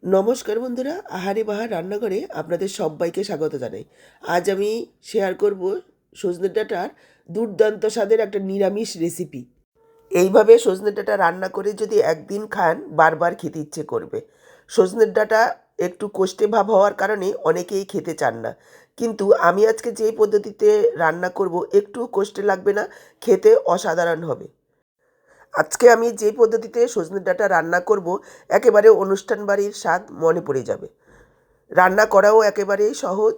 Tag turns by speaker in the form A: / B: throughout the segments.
A: নমস্কার বন্ধুরা, আহারে বাহার রান্নাঘরে আপনাদের সবাইকে স্বাগত জানাই। আজ আমি শেয়ার করব সজনে ডাঁটার দুর্দান্ত স্বাদের একটা নিরামিষ রেসিপি। এইভাবে সজনে ডাঁটা রান্না করে যদি একদিন খান বারবার খেতে ইচ্ছে করবে। সজনের ডাঁটা একটু কোষ্ঠে ভাব হওয়ার কারণে অনেকেই খেতে চান না, কিন্তু আমি আজকে যে পদ্ধতিতে রান্না করব একটু কোষ্ঠে লাগবে না, খেতে অসাধারণ হবে। আজকে আমি যে পদ্ধতিতে সজনে ডাঁটা রান্না করব একেবারে অনুষ্ঠান বাড়ির স্বাদ মনে পড়ে যাবে। রান্না করাও একেবারেই সহজ।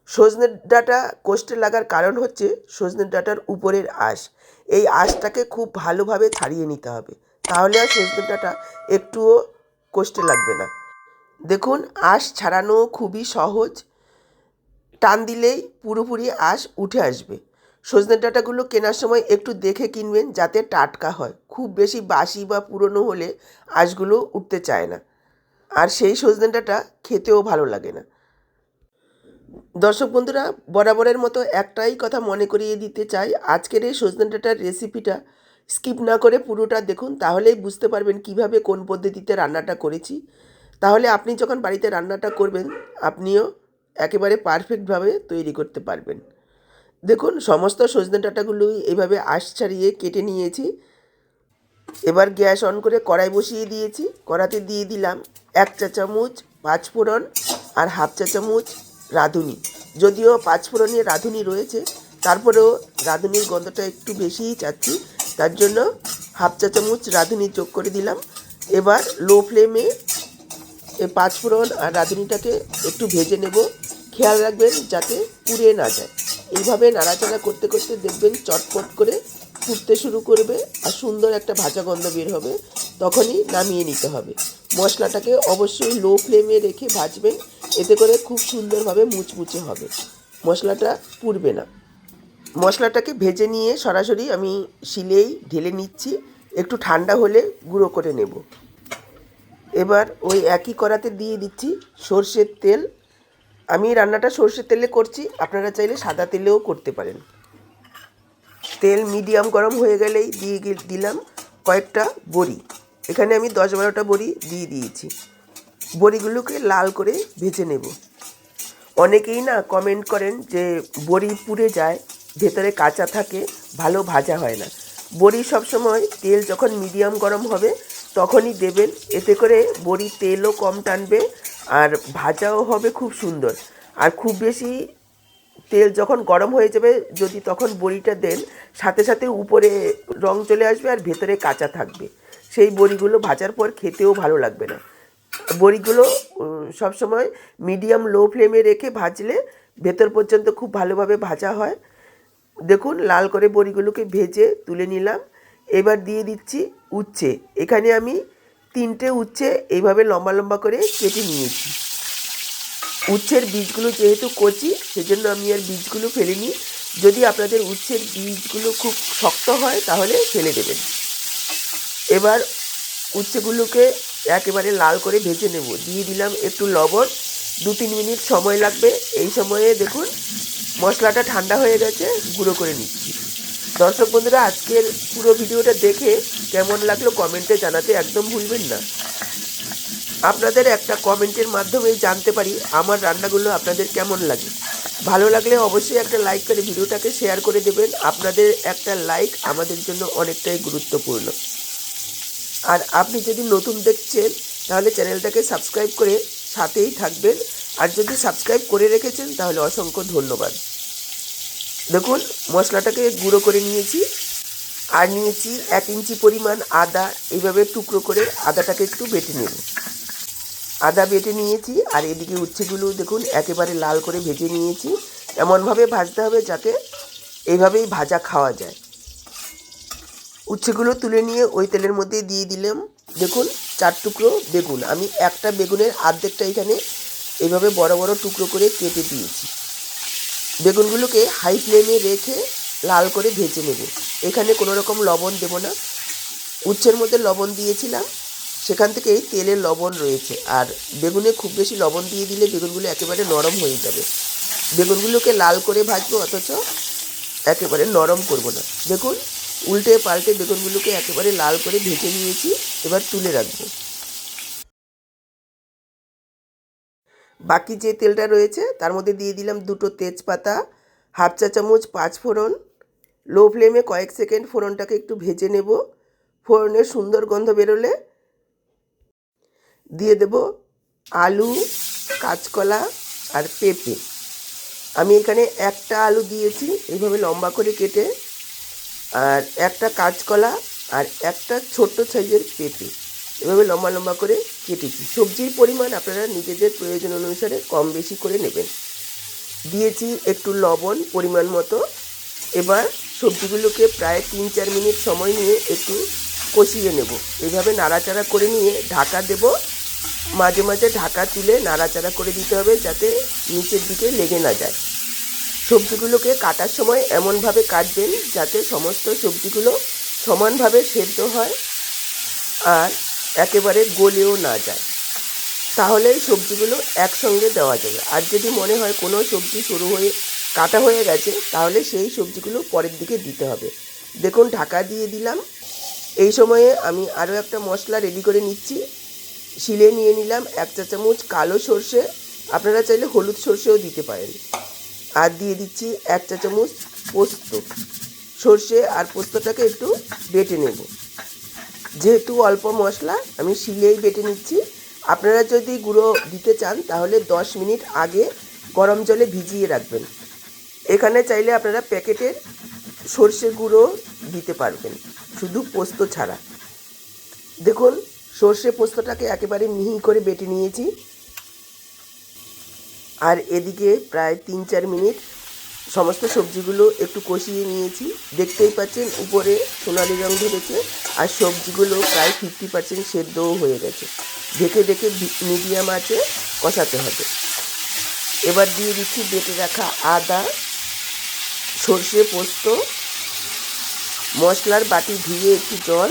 A: সজনে ডাঁটা কোষ্ঠে লাগার কারণ হচ্ছে সজনে ডাঁটার উপরের আঁশ। এই আঁশটাকে খুব ভালোভাবে ছাড়িয়ে নিতে হবে, তাহলে আর সজনে ডাঁটা একটুও কোষ্ঠে লাগবে না। দেখুন, আঁশ ছাড়ানো খুবই সহজ। টান দিলেই পুরোপুরি আঁশ উঠে আসবে। সজনে ডাঁটাগুলো কেনার সময় একটু দেখে কিনবেন যাতে টাটকা হয়। খুব বেশি বাসি বা পুরনো হলে আঁশগুলো উঠতে চায় না, আর সেই সজনে ডাঁটা খেতেও ভালো লাগে না। দর্শক বন্ধুরা, বরাবরের মতো একটাই কথা মনে করিয়ে দিতে চাই, আজকের এই সজনে ডাঁটার রেসিপিটা স্কিপ না করে পুরোটা দেখুন, তাহলেই বুঝতে পারবেন কিভাবে কোন পদ্ধতিতে রান্নাটা করেছি। তাহলে আপনি যখন বাড়িতে রান্নাটা করবেন আপনিও একেবারে পারফেক্টভাবে তৈরি করতে পারবেন। দেখুন, সমস্ত সজনে ডাঁটাগুলোই এভাবে আঁশ ছাড়িয়ে কেটে নিয়েছি। এবার গ্যাস অন করে কড়াই বসিয়ে দিয়েছি। কড়াতে দিয়ে দিলাম 1 চা চামচ পাঁচফোড়ন আর হাফ চা চামচ রাঁধুনি। যদিও পাঁচফোড়নে রাঁধুনি রয়েছে, তারপরেও রাঁধুনির গন্ধটা একটু বেশিই চাচ্ছি, তার জন্য হাফ চা চামচ রাঁধুনি যোগ করে দিলাম। এবার লো ফ্লেমে এই পাঁচফোড়ন আর রাঁধুনিটাকে একটু ভেজে নেব। খেয়াল রাখবেন যাতে পুড়ে না যায়। এইভাবে নাড়াচাড়া করতে করতে দেখবেন চটপট করে ফুটতে শুরু করবে আর সুন্দর একটা ভাজা গন্ধ বের হবে, তখনই নামিয়ে নিতে হবে। মশলাটাকে অবশ্যই লো ফ্লেমে রেখে ভাজবেন, এতে করে খুব সুন্দরভাবে মুচমুচে হবে, মশলাটা পুড়বে না। মশলাটাকে ভেজে নিয়ে সরাসরি আমি শিলেই ঢেলে নিচ্ছি, একটু ঠান্ডা হলে গুঁড়ো করে নেব। এবার ওই একই কড়াতে দিয়ে দিচ্ছি সর্ষের তেল। আমি রান্নাটা সর্ষের তেলে করছি, আপনারা চাইলে সাদা তেলেও করতে পারেন। তেল মিডিয়াম গরম হয়ে গেলেই দিলাম কয়েকটা বড়ি। এখানে আমি 10-12টা বড়ি দিয়ে দিয়েছি। বড়িগুলোকে লাল করে ভেজে নেব। অনেকেই না কমেন্ট করেন যে বড়ি পুড়ে যায়, ভেতরে কাঁচা থাকে, ভালো ভাজা হয় না। বড়ি সবসময় তেল যখন মিডিয়াম গরম হবে তখনই দেবেন, এতে করে বড়ি তেলও কম টানবে আর ভাজাও হবে খুব সুন্দর। আর খুব বেশি তেল যখন গরম হয়ে যাবে যদি তখন বড়িটা দেন, সাথে সাথে উপরে রং চলে আসবে আর ভেতরে কাঁচা থাকবে। সেই বড়িগুলো ভাজার পর খেতেও ভালো লাগবে না। বড়িগুলো সবসময় মিডিয়াম লো ফ্লেমে রেখে ভাজলে ভেতর পর্যন্ত খুব ভালোভাবে ভাজা হয়। দেখুন, লাল করে বড়িগুলোকে ভেজে তুলে নিলাম। এবার দিয়ে দিচ্ছি উচ্ছে। এখানে আমি 3টে উচ্ছে এইভাবে লম্বা লম্বা করে কেটে নিয়েছি। উচ্ছের বীজগুলো যেহেতু কচি, সেজন্য আমি আর বীজগুলো ফেলিনি। যদি আপনাদের উচ্ছের বীজগুলো খুব শক্ত হয় তাহলে ফেলে দেবেন। এবার উচ্ছেগুলোকে একেবারে লাল করে ভেজে নেব। দিয়ে দিলাম একটু লবণ। 2-3 মিনিট সময় লাগবে। এই সময়ে দেখুন মশলাটা ঠান্ডা হয়ে গেছে, গুঁড়ো করে নিচ্ছি। দর্শক বন্ধুরা, আজকের পুরো ভিডিওটা দেখে কেমন লাগলো কমেন্টে জানাতে একদম ভুলবেন না। আপনাদের একটা কমেন্টের মাধ্যমেই জানতে পারি আমার রান্নাগুলো আপনাদের কেমন লাগে। ভালো লাগলে অবশ্যই একটা লাইক করে ভিডিওটাকে শেয়ার করে দেবেন। আপনাদের একটা লাইক আমাদের জন্য অনেকটাই গুরুত্বপূর্ণ। আর আপনি যদি নতুন দেখছেন তাহলে চ্যানেলটাকে সাবস্ক্রাইব করে সাথেই থাকবেন, আর যদি সাবস্ক্রাইব করে রেখেছেন তাহলে অসংখ্য ধন্যবাদ। দেখুন, মশলাটাকে গুঁড়ো করে নিয়েছি। আর নিয়েছি 1 ইঞ্চি পরিমাণ আদা। এইভাবে টুকরো করে আদাটাকে একটু বেটে নেব। আদা বেটে নিয়েছি। আর এদিকে উচ্ছেগুলো দেখুন একেবারে লাল করে ভেজে নিয়েছি। এমনভাবে ভাজতে হবে যাতে এইভাবেই ভাজা খাওয়া যায়। উচ্ছেগুলো তুলে নিয়ে ওই তেলের মধ্যে দিয়ে দিলাম দেখুন 4 টুকরো বেগুন। আমি একটা বেগুনের অর্ধেকটা এখানে এইভাবে বড় বড় টুকরো করে কেটে দিয়েছি। বেগুনগুলোকে হাই ফ্লেমে রেখে লাল করে ভেজে নেব। এখানে কোনো রকম লবণ দেব না। উচ্ছের মধ্যে লবণ দিয়েছিলাম, সেখান থেকেই তেলের লবণ রয়েছে। আর বেগুনে খুব বেশি লবণ দিয়ে দিলে বেগুনগুলো একেবারে নরম হয়ে যাবে। বেগুনগুলোকে লাল করে ভাজবো, অথচ একেবারে নরম করব না। দেখুন, উল্টে পাল্টে বেগুনগুলোকে একেবারে লাল করে ভেজে নিয়েছি। এবার তুলে রাখবো। বাকি যে তেলটা রয়েছে তার মধ্যে দিয়ে দিলাম 2টো তেজপাতা, হাফ চা চামচ পাঁচফোড়ন। লো ফ্লেমে কয়েক সেকেন্ড ফোড়নটাকে একটু ভেজে নেব। ফোড়নের সুন্দর গন্ধ বেরোলে দিয়ে দেব আলু, কাঁচকলা আর পেঁপে। আমি এখানে একটা আলু দিয়েছি এইভাবে লম্বা করে কেটে, আর একটা কাঁচকলা আর একটা ছোট্ট সাইজের পেঁপে এভাবে লম্বা লম্বা করে কেটেছি। সবজির পরিমাণ আপনারা নিজেদের প্রয়োজন অনুসারে কম বেশি করে নেবেন। দিয়েছি একটু লবণ পরিমাণ মতো। এবার সবজিগুলোকে প্রায় 3-4 মিনিট সময় নিয়ে একটু কষিয়ে নেব। এইভাবে নাড়াচাড়া করে নিয়ে ঢাকা দেব। মাঝে মাঝে ঢাকা তুলে নাড়াচাড়া করে দিতে হবে যাতে নিচের দিকে লেগে না যায়। সবজিগুলোকে কাটার সময় এমনভাবে কাটবেন যাতে সমস্ত সবজিগুলো সমানভাবে সেদ্ধ হয় আর একেবারে গলেও না যায়, তাহলেই সবজিগুলো একসঙ্গে দেওয়া যাবে। আর যদি মনে হয় কোনো সবজি শুরু হয়ে কাটা হয়ে গেছে তাহলে সেই সবজিগুলো পরের দিকে দিতে হবে। দেখুন ঢাকা দিয়ে দিলাম। এই সময়ে আমি আরও একটা মশলা রেডি করে নিচ্ছি। শিলে নিয়ে নিলাম 1 চা চামচ কালো সর্ষে, আপনারা চাইলে হলুদ সর্ষেও দিতে পারেন। আর দিয়ে দিচ্ছি 1 চা চামচ পোস্ত। সর্ষে আর পোস্তটাকে একটু বেটে নেব। যেহেতু অল্প মশলা আমি শিলেই বেটে নিচ্ছি। আপনারা যদি গুঁড়ো দিতে চান তাহলে 10 মিনিট আগে গরম জলে ভিজিয়ে রাখবেন। এখানে চাইলে আপনারা প্যাকেটের সর্ষে গুঁড়ো দিতে পারবেন, শুধু পোস্ত ছাড়া। দেখুন সর্ষে পোস্তটাকে একেবারে মিহি করে বেটে নিয়েছি। আর এদিকে প্রায় 3-4 মিনিট সমস্ত সবজিগুলো একটু কষিয়ে নিয়েছি। দেখতেই পাচ্ছেন উপরে সোনালি রং ধরেছে আর সবজিগুলো প্রায় 50% সেদ্ধও হয়ে গেছে। ঢেকে ঢেকে মিডিয়াম আঁচে কষাতে হবে। এবার দিয়ে দিচ্ছি বেটে রাখা আদা, সর্ষে পোস্ত, মশলার বাটি ধুয়ে একটু জল।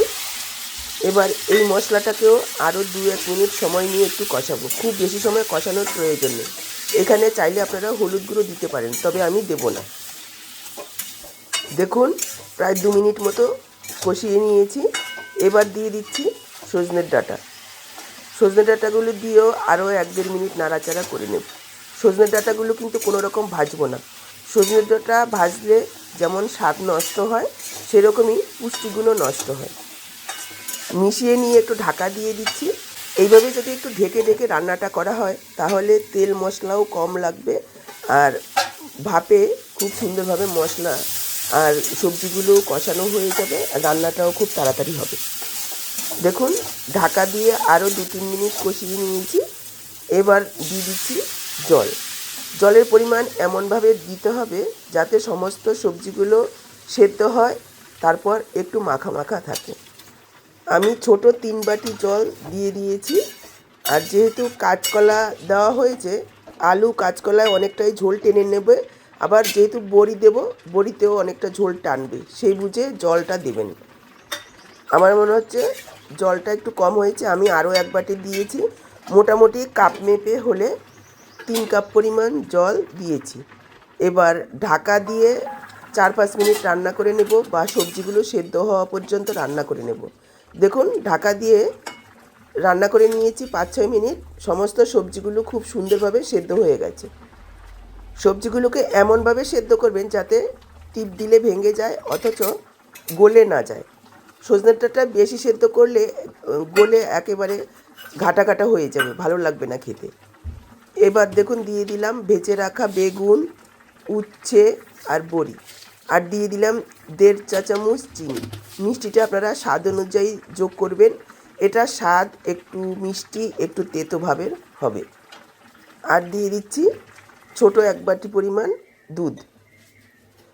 A: এবার এই মশলাটাকেও আরও 2-1 মিনিট সময় নিয়ে একটু কষাবো। খুব বেশি সময় কষানোর প্রয়োজন নেই। এখানে চাইলে আপনারা হলুদ গুঁড়ো দিতে পারেন, তবে আমি দেব না। দেখুন প্রায় 2 মিনিট মতো কষিয়ে নিয়েছি। এবার দিয়ে দিচ্ছি সজনের ডাঁটা। সজনের ডাঁটাগুলো দিয়েও আরও 1-1.5 মিনিট নাড়াচাড়া করে নেব। সজনের ডাঁটাগুলো কিন্তু কোনো রকম ভাজবো না। সজনের ডাঁটা ভাজলে যেমন স্বাদ নষ্ট হয় সেরকমই পুষ্টিগুণও নষ্ট হয়। মিশিয়ে নিয়ে একটু ঢাকা দিয়ে দিচ্ছি। এইভাবে যদি একটু ঢেকে ঢেকে রান্নাটা করা হয় তাহলে তেল মশলাও কম লাগবে আর ভাপে খুব সুন্দরভাবে মশলা আর সবজিগুলো কষানো হয়ে যাবে আর রান্নাটাও খুব তাড়াতাড়ি হবে। দেখুন ঢাকা দিয়ে আরও 2-3 মিনিট কষিয়ে নিয়েছি। এবার দিয়ে দিচ্ছি জল। জলের পরিমাণ এমনভাবে দিতে হবে যাতে সমস্ত সবজিগুলো সেদ্ধ হয়, তারপর একটু মাখা মাখা থাকে। আমি ছোট 3 বাটি জল দিয়ে দিয়েছি। আর যেহেতু কাঁচকলা দেওয়া হয়েছে, আলু কাঁচকলায় অনেকটাই ঝোল টেনে নেবে। আবার যেহেতু বড়ি দেব, বড়িতেও অনেকটা ঝোল টানবে, সেই বুঝে জলটা দেবেন। আমার মনে হচ্ছে জলটা একটু কম হয়েছে, আমি আরও 1 বাটি দিয়েছি। মোটামুটি কাপ মেপে হলে 3 কাপ পরিমাণ জল দিয়েছি। এবার ঢাকা দিয়ে 4-5 মিনিট রান্না করে নেব বা সবজিগুলো সেদ্ধ হওয়া পর্যন্ত রান্না করে নেব। দেখুন ঢাকা দিয়ে রান্না করে নিয়েছি 5-6 মিনিট। সমস্ত সবজিগুলো খুব সুন্দরভাবে সেদ্ধ হয়ে গেছে। সবজিগুলোকে এমনভাবে সেদ্ধ করবেন যাতে টিপ দিলে ভেঙে যায় অথচ গলে না যায়। সজনে ডাঁটা বেশি সেদ্ধ করলে গলে একেবারে ঘাটা ঘাটা হয়ে যাবে, ভালো লাগবে না খেতে। এবার দেখুন দিয়ে দিলাম ভেজে রাখা বেগুন, উচ্ছে আর বড়ি, আর দিয়ে দিলাম 1.5 চা চামচ চিনি। মিষ্টিটা আপনারা স্বাদ অনুযায়ী যোগ করবেন। এটা স্বাদ একটু মিষ্টি একটু তেতো ভাবের হবে। আর দিয়ে দিচ্ছি ছোট 1 বাটি পরিমাণ দুধ।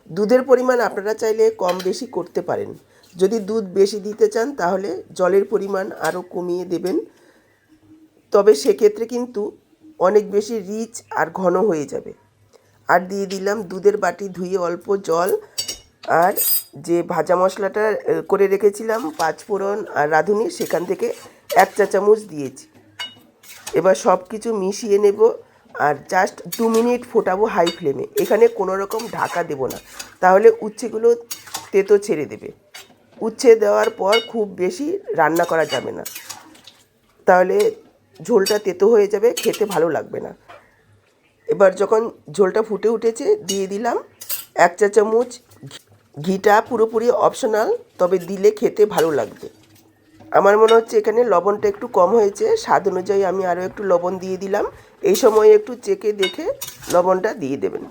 A: দুধের পরিমাণ আপনারা চাইলে কম বেশি করতে পারেন। যদি দুধ বেশি দিতে চান তাহলে জলের পরিমাণ আরও কমিয়ে দেবেন, তবে সেক্ষেত্রে কিন্তু অনেক বেশি রিচ আর ঘন হয়ে যাবে। আর দিয়ে দিলাম দুধের বাটি ধুয়ে অল্প জল, আর যে ভাজা মশলাটা করে রেখেছিলাম পাঁচফোড়ন আর রাঁধুনি, সেখান থেকে 1 চা চামচ দিয়েছি। এবার সব কিছু মিশিয়ে নেব আর জাস্ট 2 মিনিট ফোটাবো হাই ফ্লেমে। এখানে কোনো রকম ঢাকা দেব না, তাহলে উচ্ছেগুলো তেতো ছেড়ে দেবে। উচ্ছে দেওয়ার পর খুব বেশি রান্না করা যাবে না, তাহলে ঝোলটা তেতো হয়ে যাবে, খেতে ভালো লাগবে না। এবার যখন ঝোলটা ফুটে উঠেছে দিয়ে দিলাম 1 চা চামচ ঘিটা পুরোপুরি অপশনাল, তবে দিলে খেতে ভালো লাগবে। আমার মনে হচ্ছে এখানে লবণটা একটু কম হয়েছে, স্বাদ অনুযায়ী আমি আরও একটু লবণ দিয়ে দিলাম। এই সময় একটু চেখে দেখে লবণটা দিয়ে দেবেন।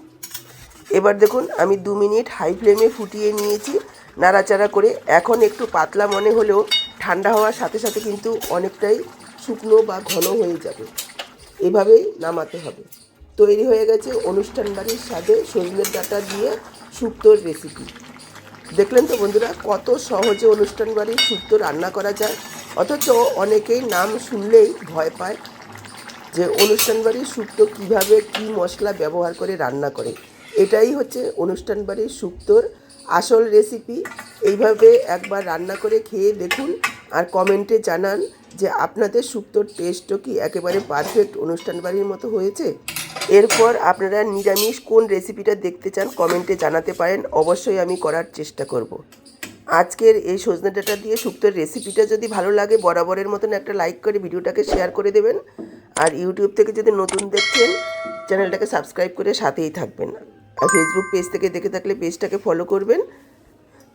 A: এবার দেখুন আমি 2 মিনিট হাই ফ্লেমে ফুটিয়ে নিয়েছি নাড়াচাড়া করে। এখন একটু পাতলা মনে হলেও ঠান্ডা হওয়ার সাথে সাথে কিন্তু অনেকটাই শুকনো বা ঘন হয়ে যাবে। এভাবেই নামাতে হবে। তৈরি হয়ে গেছে অনুষ্ঠান বাড়ির স্বাদে সজনের ডাঁটা দিয়ে শুক্তোর রেসিপি। দেখলেন তো বন্ধুরা, কত সহজে অনুষ্ঠান বাড়ির শুক্তো রান্না করা যায়। অথচ অনেকেই নাম শুনলেই ভয় পায় যে অনুষ্ঠান বাড়ির শুক্তো কীভাবে কী মশলা ব্যবহার করে রান্না করে। এটাই হচ্ছে অনুষ্ঠান বাড়ির শুক্তোর আসল রেসিপি। এইভাবে একবার রান্না করে খেয়ে দেখুন আর কমেন্টে জানান যে আপনাদের শুক্তোর টেস্টও কি একেবারে পারফেক্ট অনুষ্ঠান বাড়ির মতো হয়েছে। এরপর আপনারা নিরামিষ কোন রেসিপিটা দেখতে চান কমেন্টে জানাতে পারেন, অবশ্যই আমি করার চেষ্টা করব। আজকের এই সজনে ডাঁটা দিয়ে শুক্তোর রেসিপিটা যদি ভালো লাগে বরাবরের মতন একটা লাইক করে ভিডিওটাকে শেয়ার করে দেবেন। আর ইউটিউব থেকে যদি নতুন দেখছেন চ্যানেলটাকে সাবস্ক্রাইব করে সাথেই থাকবেন। আর ফেসবুক পেজ থেকে দেখে থাকলে পেজটাকে ফলো করবেন।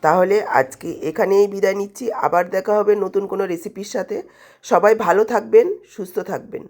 A: তাহলে আজকে এখানেই বিদায় নিচ্ছি, আবার দেখা হবে নতুন কোনো রেসিপির সাথে। সবাই ভালো থাকবেন, সুস্থ থাকবেন।